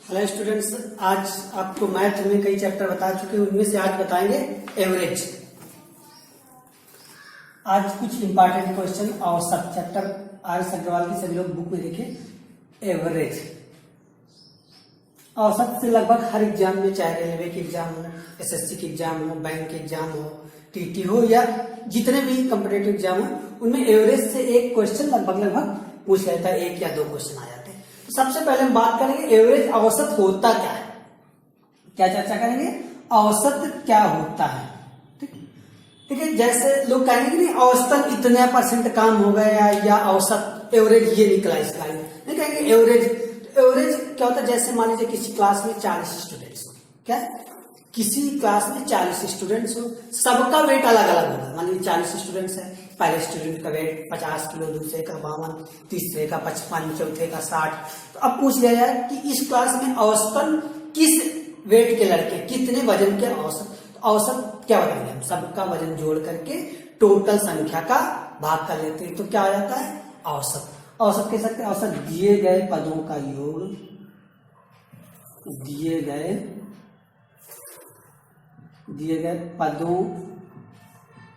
Hello students, आज आपको math में कई चैप्टर बता चुके हैं, उनमें से आज बताएंगे एवरेज। आज कुछ इंपॉर्टेंट क्वेश्चन औसत चैप्टर आर अग्रवाल की सभी लोग बुक में देखें। एवरेज औसत से लगभग हर एग्जाम में, चाहे रेलवे के एग्जाम हो, एसएससी के एग्जाम हो, बैंक के एग्जाम हो, टीटी हो या जितने भी कॉम्पिटेटिव एग्जाम हो, उनमें एवरेज से एक क्वेश्चन लगभग पूछ लेता है, एक या दो क्वेश्चन आ जाते हैं। तो सबसे पहले हम बात करेंगे एवरेज औसत होता क्या है। क्या चर्चा करेंगे? औसत क्या होता है। ठीक है, जैसे लोग कहेंगे कि नहीं औसतन इतने परसेंट काम हो गया या औसत एवरेज ये निकला इसका, नहीं कहेंगे एवरेज। एवरेज क्या होता है? जैसे मान लीजिए किसी क्लास में 40 स्टूडेंट्स हो, क्या किसी क्लास में 40 स्टूडेंट्स हो, सबका वेट अलग अलग होगा। मान लीजिए 40 स्टूडेंट्स है, पहले स्टूडेंट का वेट 50 किलो, दूसरे का 52, तीसरे का 55, चौथे का 60। तो अब पूछ लिया जाए कि इस क्लास में औसतन किस वेट के लड़के, कितने वजन के औसत। तो औसत क्या बताएंगे हम? सबका वजन जोड़ करके टोटल संख्या का भाग कर लेते हैं, तो क्या आ जाता है? औसत। औसत कह सकते हैं औसत दिए गए पदों का योग, दिए गए पदों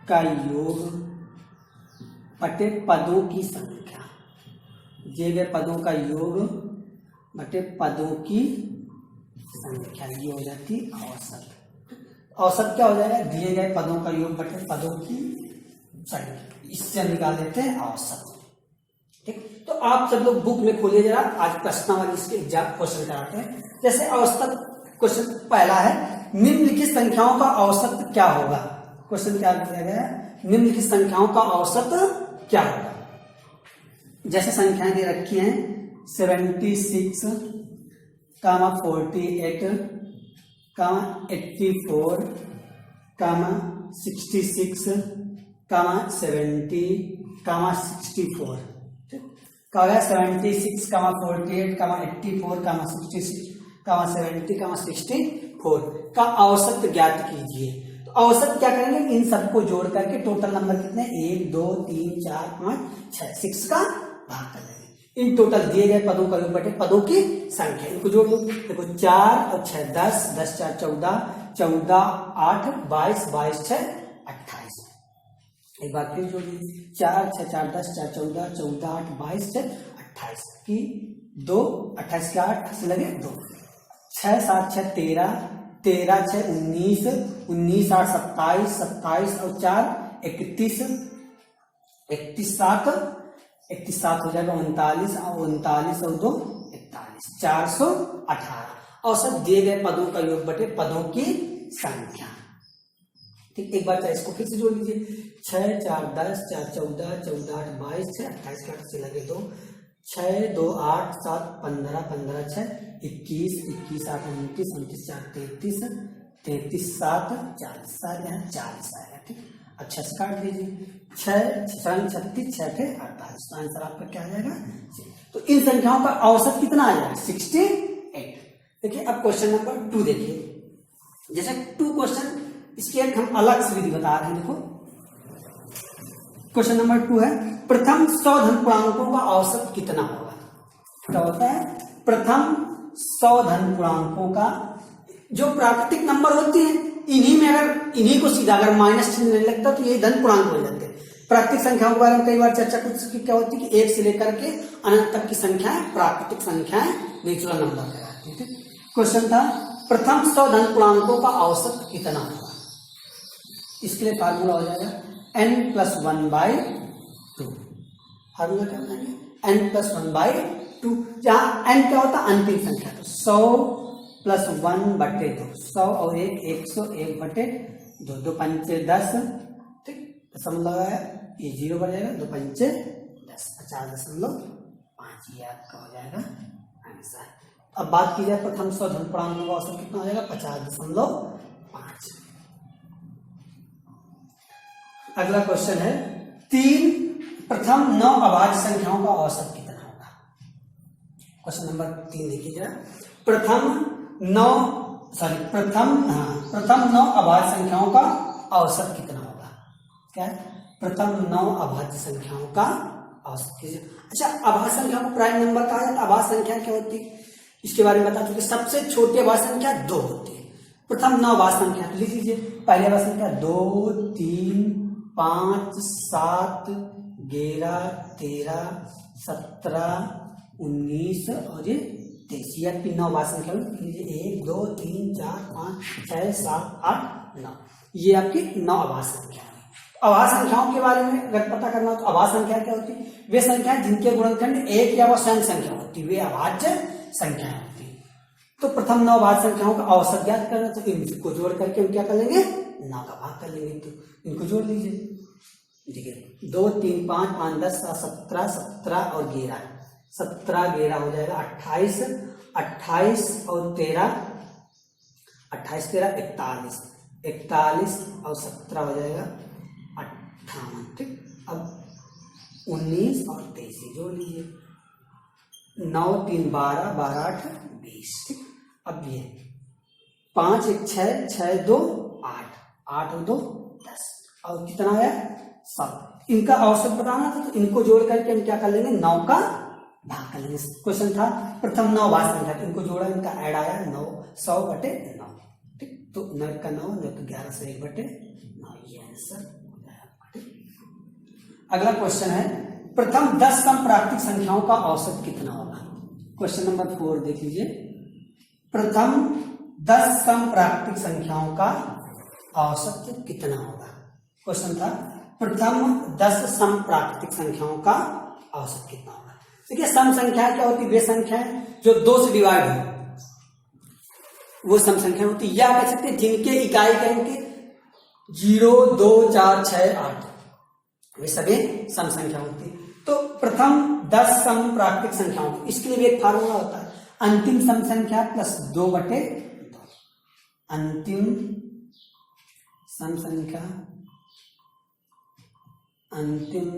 का योग बटे पदों की संख्या। दिए गए पदों का योग बटे पदों की संख्या, ये हो जाती औसत। औसत क्या हो जाएगा? दिए गए पदों का योग बटे पदों की संख्या, इससे हम निकाल लेते हैं औसत। ठीक, तो आप सब लोग बुक में खोलिए जरा, आज प्रश्नावली इसके एग्जाम क्वेश्चन कराते हैं। जैसे औसत क्वेश्चन पहला है, निम्नलिखित संख्याओं का औसत क्या होगा। क्वेश्चन क्या दिया गया है? निम्नलिखित संख्याओं का औसत क्या होगा। जैसे संख्याएं दे रखी हैं 76, 48, 84, 66, 70, 64। क्या होगा? 76, 48, 84, 66, 70, 64 का औसत ज्ञात कीजिए। तो औसत क्या करेंगे? इन सबको जोड़ करके टोटल नंबर कितने, 1 2 3 4 5 6, 6 का भाग कर लेंगे। इन टोटल दिए गए पदों का योग बटे पदों की संख्या, इनको जोड़ लो। देखो 4 और 6 10, 10 4 14, 14 8 22, 22 6 28। एक बार फिर जोड़ लीजिए, 4 6 4 10 4 14, 14 8 22 6 28 की 2, 28 के 8 से लगे 2, 6 7 6 13, 13 6 19, 19 8 27, 27 और 4 31, 31 7, 31 7 हो जाएगा 39, और 39 और 2 41, 418। औसत दिए गए पदों का योग बटे पदों की संख्या। ठीक, एक बार इसको फिर से जोड़ लीजिए, 6 4 10, 4 14, 14 8 22, 6 28 के 8 से लगे 2, 6 2 8 7 15, 15 6 21, 21 8 29, 29 4 33, 33 7 40, 40 आएगा। ठीक, अच्छा से काट दीजिए, 6 6 36, 6 48। तो आंसर आपका क्या आ जाएगा? तो इन संख्याओं का औसत कितना आ जाएगा? 68। देखिए अब क्वेश्चन नंबर 2 देखिए। जैसे 2 क्वेश्चन, इसकी एक हम अलग से विधि बता रहे हैं। देखो क्वेश्चन नंबर 2 है, प्रथम 100 धन पूर्णांकों का औसत कितना होगा। क्या होता है? प्रथम 100 धन पूर्णांकों का, जो प्राकृतिक नंबर होती है, इन्हीं में अगर इन्हीं को सीधा अगर माइनस चिन्ह नहीं लगता तो ये धन पूर्णांक हो जाते हैं। प्राकृतिक संख्याओं के बारे में कई बार चर्चा कुछ क्या होती है कि 1 से लेकर के अनंत तक की संख्याएं प्राकृतिक संख्याएं नेचुरल नंबर कहलाती है। क्वेश्चन था प्रथम 100 धन पूर्णांकों का औसत कितना होगा। इसके लिए फार्मूला हो जाएगा n+1/2। फार्मूला क्या बनाएंगे? n+1/2, जहां n क्या होता है? अंतिम संख्या। तो 100 + 1/2, 100 और 1 101 बटे 2, 2 पंचे 10। ठीक, दशमलव लगाया, ये 0 बन जाएगा, 2 पंचे 10, 50.5। ये आपका हो जाएगा आंसर। अब बात की जाए प्रथम 100 धन पूर्णांकों का औसत कितना हो जाएगा? 50.5। अगला क्वेश्चन है, प्रथम 9 अभाज्य संख्याओं का औसत कितना होगा। क्वेश्चन नंबर 3 देखिए जरा। प्रथम 9 अभाज्य संख्याओं का औसत कितना होगा। क्या है? प्रथम 9 अभाज्य संख्याओं का औसत कीजिए। अच्छा, अभाज्य संख्या को प्राइम नंबर कहा जाता है। अभाज्य संख्या क्या होती है? इसके बारे में बता चुके। सबसे छोटी अभाज्य संख्या 2 होती है। प्रथम 9 अभाज्य संख्या तो लिख लीजिए। पहली अभाज्य संख्या 2, 3, 5, 7, 11, 13, 17, 19 और ये 23। ये आपकी 9 अभाज्य संख्या लिख लीजिए। 1, 2, 3, 4, 5, 6, 7, 8, 9। ये आपकी 9 अभाज्य संख्या है। अभाज्य संख्याओं के बारे में अगर पता करना हो तो अभाज्य संख्या क्या होती है? वे संख्याएं जिनके गुणनखंड 1 या वह स्वयं संख्या होती है, वे अभाज्य संख्याएं होती है। तो प्रथम 9 अभाज्य संख्याओं का औसत ज्ञात करना, तो इनको जोड़ करके हम क्या कर लेंगे? 9 का भाग कर लेंगे। तो इनको जोड़ लीजिए। देखिए 2, 3, 5, 5, 10, 17, 17 और 11, 17, 11 हो जाएगा 28, 28 और 13, 28, 13, 41, 41 और 17 हो जाएगा 58। ठीक, अब 19 और 23 जोड़ लीजिए। 9, 3, 12, 12, 8, 20। ठीक, अब ये 5, 1, 6, 6, 2, 8, 8 और 2, 10 और कितना है? 7। इनका औसत बताना था, तो इनको जोड़ करके हम क्या कर लेंगे? 9 का भाग कर लेंगे। क्वेश्चन था प्रथम 9 अभाज्य संख्या, इनको जोड़ा, इनका ऐड आया 9, 100/9। ठीक, तो 9 का 9, 9 का 11 से 1/9, ये आंसर हो जाएगा। अगला क्वेश्चन है प्रथम 10 समप्राकृतिक संख्याओं का औसत कितना होगा? क्वेश्चन नंबर 4 देख लीजिए। प्रथम 10 समप्राकृतिक संख्याओं का औसत कितना होगा? क्वेश्चन था प्रथम 10 समप्राकृतिक संख्याओं का औसत कितना होगा। देखिए सम संख्या क्या होती है? वे संख्याएं जो 2 से डिवाइड हो, वो सम संख्या होती है। या कह सकते हैं जिनके इकाई के अंक 0, 2, 4, 6, 8, वे सभी सम संख्या होती है। तो प्रथम 10 समप्राकृतिक संख्याओं, इसके लिए भी एक फार्मूला होता है, अंतिम सम संख्या प्लस 2/2। अंतिम सम संख्या, अंतिम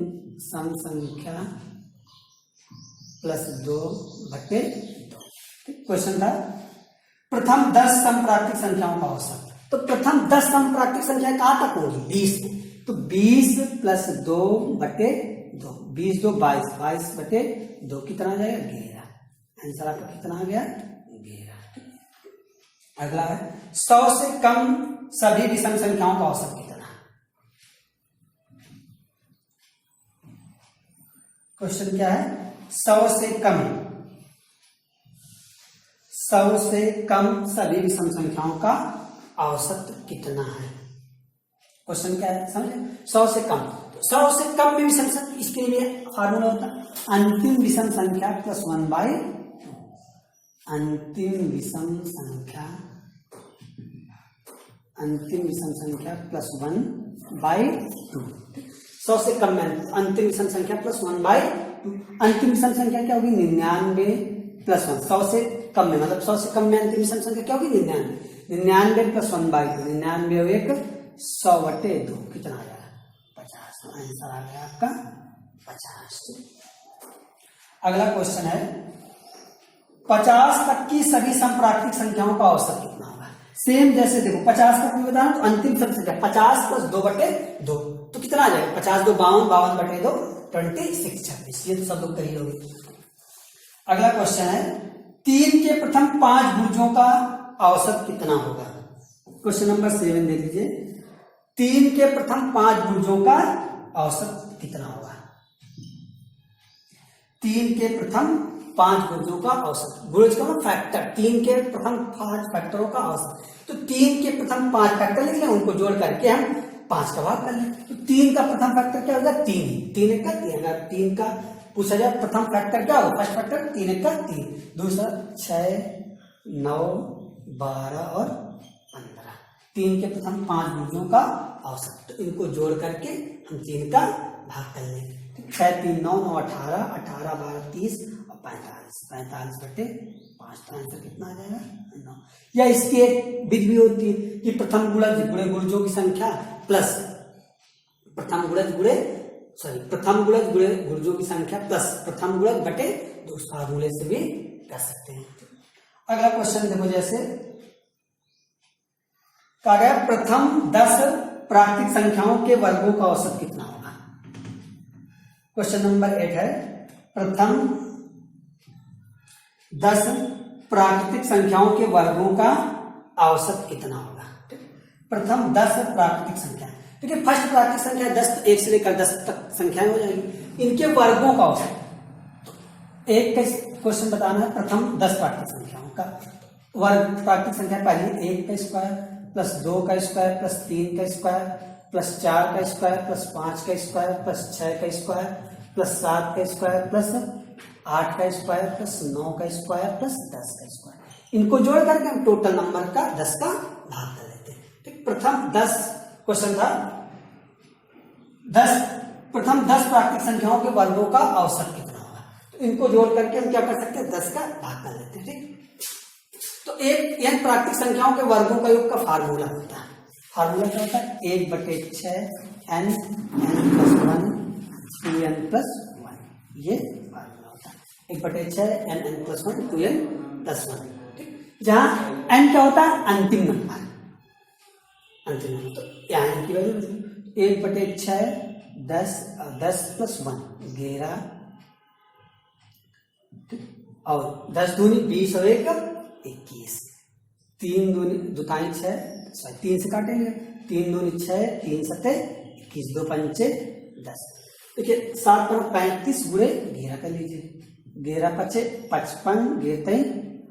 सम संख्या प्लस 2/2। क्वेश्चन था प्रथम 10 समप्राकृतिक संख्याओं का औसत। तो प्रथम 10 समप्राकृतिक संख्या कहां तक होगी? 20। तो 20 प्लस 2/2, 20, 2, 22, 22/2 कितना आ जाएगा? 11। आंसर आपका कितना आ गया? 11। अगला है 100 से कम सभी विषम संख्याओं का औसत कितना? क्वेश्चन क्या है? 100 से कम सभी विषम संख्याओं का औसत कितना है? क्वेश्चन क्या है समझे? 100 से कम, तो 100 से कम में विषम संख्या, इसके लिए फार्मूला होता है अंतिम विषम संख्या प्लस 1/2। अंतिम विषम संख्या प्लस 1/2। 100 से कम में अंतिम विषम संख्या प्लस 1/2। अंतिम विषम संख्या क्या होगी? 99 प्लस 1। 100 से कम में, मतलब 100 से कम में अंतिम विषम संख्या क्या होगी? 99। 99 प्लस 1/2, 99 और 1 100/2 कितना आ जाएगा? 50। आंसर आ गया आपका 50। अगला क्वेश्चन है 50 तक की सभी समप्राकृतिक संख्याओं का औसत कितना होगा? सेम जैसे देखो 50 तक भी बताना, तो अंतिम सम संख्या 50 प्लस 2/2 तो कितना आ जाएगा? 50, 2, 52, 52/2 26, 26। ये तो सब लोग कही लोगे। अगला क्वेश्चन है 3 के प्रथम 5 भुजों का औसत कितना होगा? क्वेश्चन नंबर 7 देख लीजिए। 3 के प्रथम 5 भुजों का औसत कितना होगा? 3 के प्रथम 5 भुजों का औसत, भुज का फैक्टर, 3 के प्रथम 5 फैक्टरों का औसत। तो 3 के प्रथम 5 फैक्टर लिख लें, उनको जोड़ करके हम 5 का भाग कर लें। तो 3 का प्रथम फैक्टर क्या होगा? 3। 3 1 का 3। अगर 3 का पूछा जाए प्रथम फैक्टर क्या होगा? फर्स्ट फैक्टर 3 1 का 3, दूसरा 6, 9, 12 और 15। 3 के प्रथम 5 भुजों का औसत, तो इनको जोड़ करके हम 3 का भाग कर लेंगे। 6, 3, 9, 9, 18, 18, 12, 30 और 45, 45/5। तो आंसर कितना आ जाएगा? 9। या इसकी एक विधि भी होती है कि प्रथम गुणज गुणे गुणजों की संख्या प्लस प्रथम गुणज गुणे गुणजों की संख्या प्लस प्रथम गुणज बटे 2 फार्मूले से भी कर सकते हैं। अगला क्वेश्चन देखो, जैसे कहा गया प्रथम 10 प्राकृतिक संख्याओं के वर्गों का औसत कितना होगा? क्वेश्चन नंबर 8 है प्रथम 10 प्राकृतिक संख्याओं के वर्गों का औसत कितना होगा। प्रथम 10 प्राकृतिक संख्या, ठीक है, फर्स्ट प्राकृतिक संख्या 10, तो 1 से लेकर 10 तक संख्याएं हो जाएगी, इनके वर्गों का औसत। तो एक का क्वेश्चन बताना है, प्रथम 10 प्राकृतिक संख्याओं का वर्ग। प्राकृतिक संख्या पहली 1 का स्क्वायर प्लस 2 का स्क्वायर प्लस 3 का स्क्वायर प्लस 4 का स्क्वायर प्लस 5 का स्क्वायर प्लस 6 का स्क्वायर प्लस 7 का स्क्वायर प्लस 8 का स्क्वायर प्लस 9 का स्क्वायर प्लस 10 का स्क्वायर। इनको जोड़ करके हम टोटल नंबर का 10 का भाग कर लेते हैं। ठीक, प्रथम 10 क्वेश्चन था 10, प्रथम 10 प्राकृतिक संख्याओं के वर्गों का औसत कितना होगा। तो इनको जोड़ करके हम क्या कर सकते हैं, 10 का भाग कर लेते हैं। ठीक, तो एक n प्राकृतिक संख्याओं के वर्गों का योग का फार्मूला होता है। फार्मूला क्या होता है, 1/6 n n + 1 2n + 1, ये फार्मूला होता है। 1/6 n n + 1 2n + 1। ठीक, जहां n क्या होता है, अंतिम नंबर, अंतिम नंबर। तो यहाँ n की वैल्यू 1/6 10 10 + 1 11, और 10 दूनी 20 और 1 21, 3 दूनी 2 ताई 6, 3 से काटेंगे, 3 दूनी 6 3 सत्ते 21 2 पंचे 10। देखिए 7 पर 35 गुणे 11 कर लीजिए, 11 पचे 55 11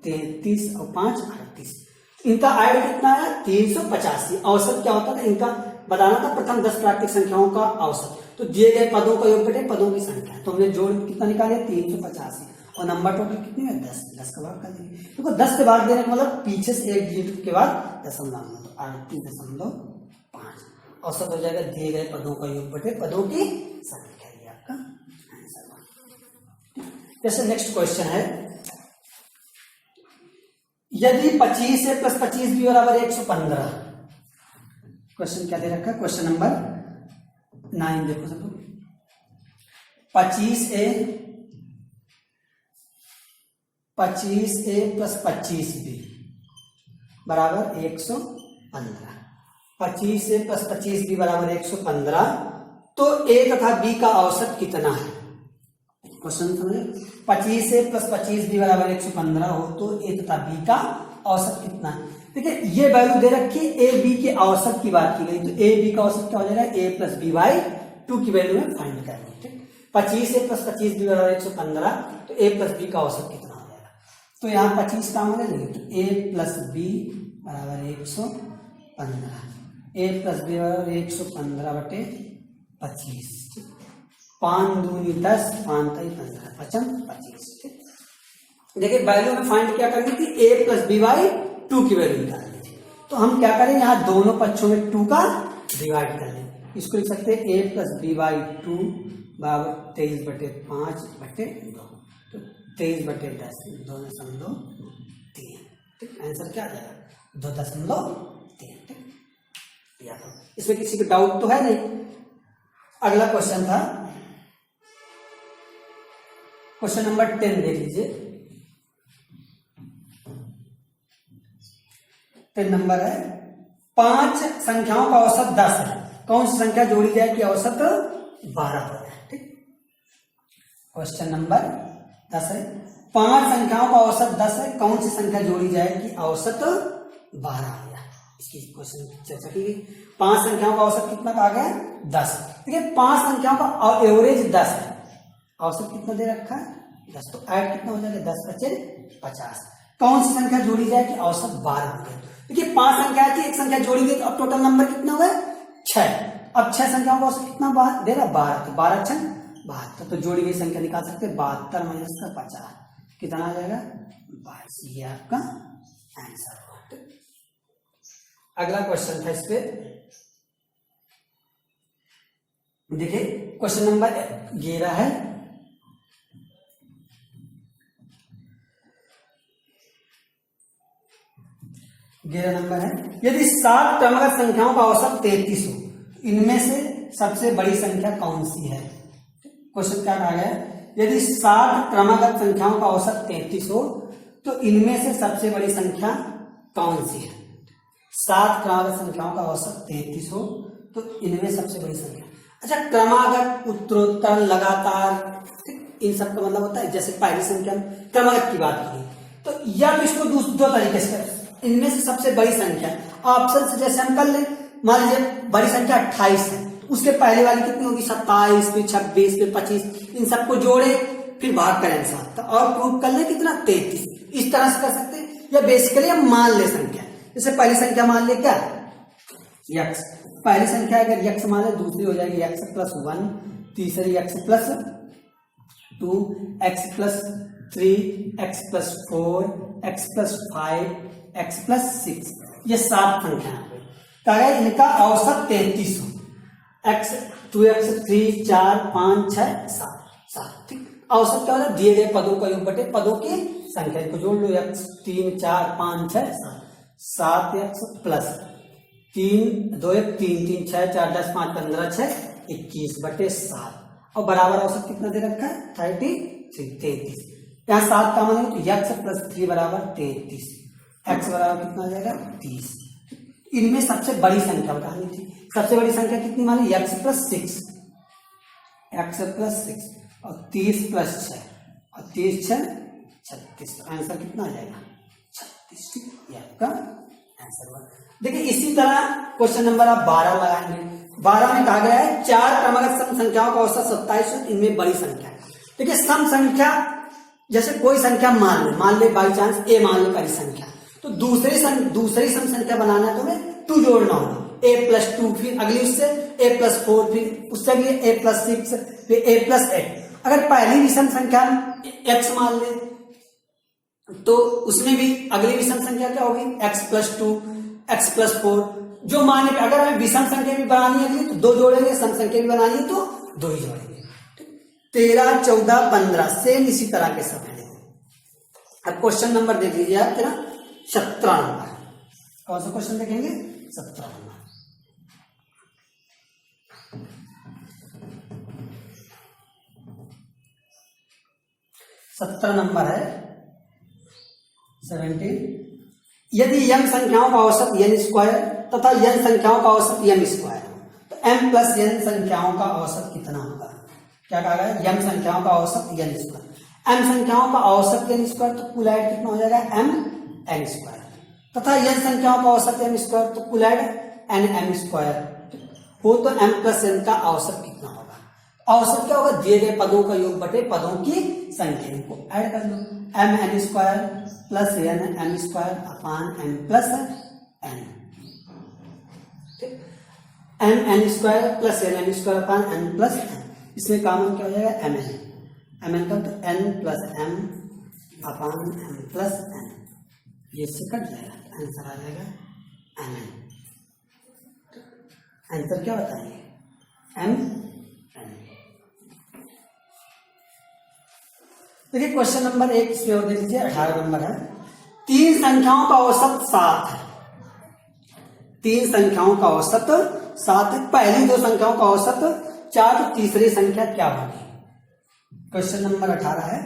33 और 5 38। इनका आयड कितना है, 385। औसत क्या होता था इनका बताना था, प्रथम 10 प्राकृतिक संख्याओं का औसत। तो दिए गए पदों का योग बटे पदों की संख्या, तो हमने जोड़ कितना निकाले 385, और नंबर टोटल कितने है 10, 10 का भाग कर देंगे। देखो 10 से भाग देने का मतलब पीछे से एक डिजिट के बाद दशमलव, तो 38.5 औसत हो जाएगा दिए गए पदों का योग बटे पदों की संख्या। ये आपका आंसर। जैसे नेक्स्ट क्वेश्चन है, यदि 25 a + 25 b = 115। क्वेश्चन क्या दे रखा है, क्वेश्चन नंबर 9 देखो सब। 25a + 25b = 115। 25a + 25b = 115, तो a तथा b का औसत कितना है। क्वेश्चन समझे, 25a + 25b = 115 हो तो a तथा b का औसत कितना है। देखिए ये वैल्यू दे रखी है, a b के औसत की बात की गई, तो a b का औसत क्या हो जाएगा, a + b/2 की वैल्यू में फाइंड करनी है। 25a + 25b = 115, तो a + b का औसत कितना हो जाएगा। तो यहाँ 25 काम होगा, तो a + b = 115, a + b = 115/25, 5 दूनी 10 5 3 15 5 25। देखिए वैल्यू में फाइंड क्या करनी थी, a + b/2 की वैल्यू निकालनी थी। तो हम क्या करें, यहाँ दोनों पक्षों में 2 का डिवाइड कर लें। इसको लिख सकते हैं a + b/2 = 23/5/2, तो 23/10 2.3। ठीक, आंसर क्या आ जाएगा 2.3। ठीक, इसमें किसी को डाउट तो है नहीं। अगला क्वेश्चन था क्वेश्चन नंबर 10 देख लीजिए। 10 नंबर है, 5 संख्याओं का औसत 10 है, कौन सी संख्या जोड़ी जाए कि औसत 12 हो जाए। ठीक, क्वेश्चन नंबर 10 है, 5 संख्याओं का औसत 10 है, कौन सी संख्या जोड़ी जाए कि औसत 12 हो जाए। इसकी क्वेश्चन चर्चा की गई। 5 संख्याओं का औसत कितना आ गया 10। देखिए 5 संख्याओं का एवरेज 10 है, औसत कितना दे रखा है 10, तो ऐड कितना हो जाएगा 10 बचे 50। कौन सी संख्या जोड़ी जाए कि औसत 12 हो जाए। देखिए 5 संख्या थी, एक संख्या जोड़ी गई, तो अब टोटल नंबर कितना हुआ 6। अब 6 संख्याओं का औसत कितना दे रहा 12, तो 12 6 72, तो जोड़ी गई संख्या निकाल सकते हैं 72 - 50 कितना आ जाएगा 22। ये आपका आंसर हुआ। अगला क्वेश्चन था इस पे, देखिए क्वेश्चन नंबर 11 है, नंबर है, यदि 7 क्रमगत संख्याओं का औसत 33 हो, इनमें से सबसे बड़ी संख्या कौन सी है। क्वेश्चन क्या आ गया, यदि 7 क्रमगत संख्याओं का औसत 33 हो तो इनमें से सबसे बड़ी संख्या कौन सी है। 7 क्रमागत संख्याओं का औसत 33 हो तो इनमें सबसे बड़ी संख्या। अच्छा, क्रमागत, उत्तरोत्तर, लगातार, इन सब का मतलब होता है, जैसे पहली संख्या क्रमागत की बात की, तो या तो इसको दो तरीके से, इनमें से सबसे बड़ी संख्या ऑप्शन से जैसे हम कर ले, मान लीजिए बड़ी संख्या 28 है, तो उसके पहले वाली कितनी होगी 27, फिर 26, फिर 25, इन सबको जोड़े फिर भाग करें 7 और प्रूव कर ले कितना 33। इस तरह से कर सकते हैं, या बेसिकली हम मान ले संख्या, जैसे पहली संख्या मान ले क्या x, पहली संख्या अगर x मान ले, दूसरी हो जाएगी x प्लस 1, तीसरी x plus 2, x plus 3, x plus 4, x plus 5, x plus 6, ये 7 संख्या है, इनका औसत 33 हो, x 2x 3 4 5 6 7, ठीक। औसत क्या होता है, दिए गए पदों का योग बटे पदों की संख्या को जोड़ लो, x 3 4 5 6 7, 7x प्लस 3 2 1 3 3 6 4 10 5 15 6 21 बटे 7 और बराबर औसत कितना दे रखा है 33। यहाँ 7 का मान तो x प्लस 3 बराबर 33, x बराबर कितना आ जाएगा 30। इनमें सबसे बड़ी संख्या बतानी थी, सबसे बड़ी संख्या कितनी मानी x प्लस 6, x प्लस 6 और 30 प्लस 6 और 30 6 36, आंसर कितना आ जाएगा 36, ये आपका आंसर हुआ। देखिए इसी तरह क्वेश्चन नंबर आप 12 लगाएंगे। 12 में कहा गया है 4 क्रमागत सम संख्याओं का औसत 27 है, इनमें बड़ी संख्या है। देखिए सम संख्या जैसे कोई संख्या मान ले बाई चांस a मान लो पहली संख्या, तो दूसरी सम संख्या बनाना है तो हमें 2 जोड़ना होगा, a प्लस 2, फिर अगली उससे a प्लस 4, फिर उससे अगली a प्लस 6, फिर a प्लस 8। अगर पहली विषम संख्या x मान ले तो उसमें भी अगली विषम संख्या क्या होगी x प्लस 2, x प्लस 4, जो माने पे अगर हमें विषम संख्या भी बनानी है तो 2 जोड़ेंगे, सम संख्या भी बनानी है तो 2 ही जोड़ेंगे। 13 14 15 सेम इसी तरह के सब है। अब क्वेश्चन नंबर देख लीजिए आप तेरा 17 नंबर, कौन सा क्वेश्चन देखेंगे 17 नंबर। सत्रह नंबर है 17। यदि m संख्याओं का औसत n स्क्वायर तथा n संख्याओं का औसत m स्क्वायर तो m प्लस n संख्याओं का औसत कितना होगा। क्या कहा गया m संख्याओं का औसत n स्क्वायर, m संख्याओं का औसत n स्क्वायर तो कुल ऐड कितना हो जाएगा m n स्क्वायर, तथा n संख्याओं का औसत m स्क्वायर तो कुल ऐड n m स्क्वायर हो, तो m प्लस n का औसत कितना होगा। औसत क्या होगा, दिए गए पदों का योग बटे पदों की संख्या को ऐड कर लो, m n square plus n m square upon m plus n, m n square plus n m square upon n plus n, इसमें कॉमन क्या हो जाएगा m n का, तो n प्लस m अपान m प्लस n, ये इससे cut जाएगा, answer आ जाएगा m n। आंसर क्या बताइए m n। देखिए क्वेश्चन नंबर 1 इसमें और देख लीजिए 18 नंबर है। 3 संख्याओं का औसत 7 है, 3 संख्याओं का औसत 7 है, पहली 2 संख्याओं का औसत 4, तो तीसरी संख्या क्या होगी। क्वेश्चन नंबर 18 है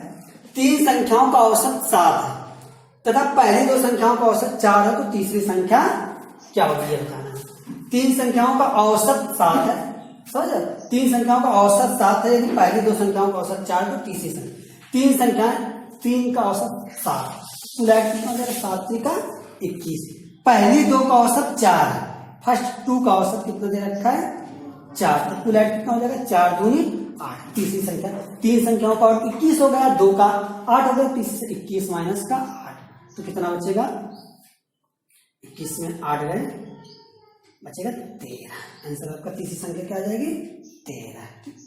3 संख्याओं का औसत 7 है तथा पहली 2 संख्याओं का औसत 4 है, तो तीसरी संख्या क्या होगी ये बताना है। 3 संख्याओं का औसत 7 है, समझ, 3 संख्याओं का औसत 7 है, यदि पहली 2 संख्याओं का औसत 4 तो तीसरी संख्या, 3 संख्या 3 का औसत 7, कुल ऐड कितना हो जाएगा 7 का 21, पहली 2 का औसत 4 है, फर्स्ट 2 का औसत कितना दे रखा है 4, तो कुल ऐड कितना हो जाएगा 4 दूनी 8, तीसरी संख्या, 3 संख्याओं का और 21 हो गया, 2 का 8 हो गया, तीसरी से 21 माइनस का 8, तो कितना बचेगा 21 में 8 गए, बचेगा 13। आंसर आपका तीसरी संख्या क्या आ जाएगी 13।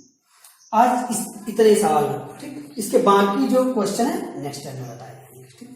आज इतने ही सवाल रखो, ठीक। इसके बाकी जो क्वेश्चन है नेक्स्ट टाइम में बताया जाएंगे, ठीक।